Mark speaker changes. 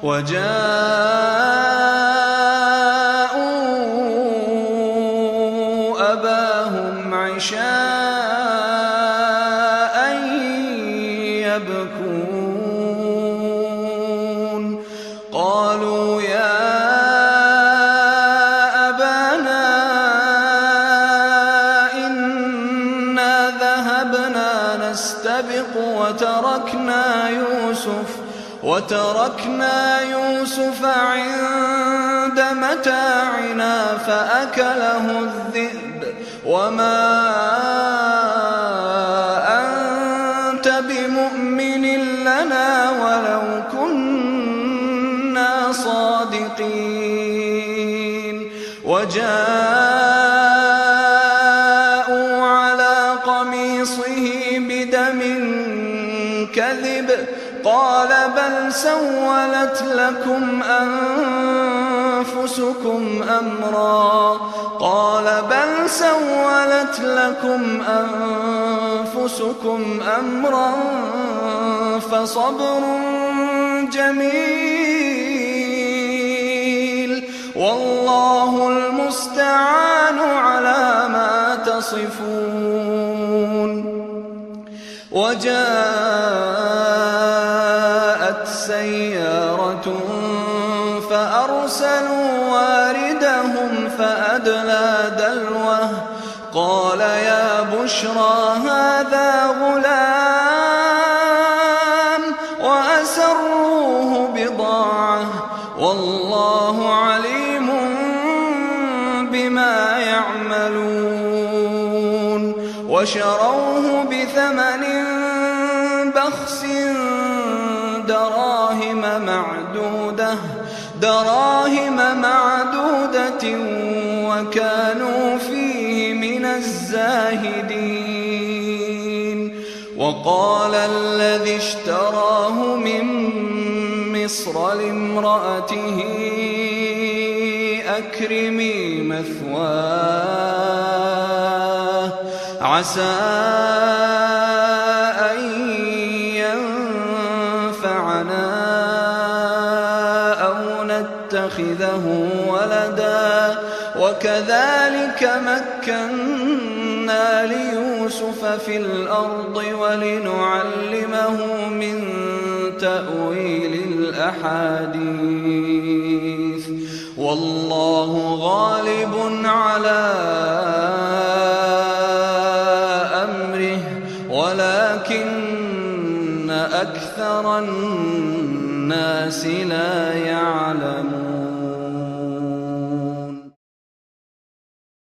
Speaker 1: وجاءوا أباهم عشاء يبكون قالوا يا أبانا إنا ذهبنا نستبق وتركنا يوسف عند متاعنا فأكله الذئب وما أنت بمؤمن لنا ولو كنا صادقين وجاءوا على قميصه بدم كذب قال بل سولت لكم أنفسكم أمرا فصبر جميل والله المستعان على ما تصفون وجاءت سيارة فأرسلوا واردهم فأدلى دلوه قال يا بشرى هذا غلام وأسروه بضاعة والله عليم بما يعملون وشروه بثمن بخس دراهم معدودة وكانوا فيه من الزاهدين وقال الذي اشتراه من مصر لامرأته أكرمي مثواه عسى أن ينفعنا أو نتخذه ولدا وكذلك مكنا ليوسف في الأرض ولنعلمه من تأويل الأحاديث والله غالب على أمره ولكن أكثر الناس لا يعلمون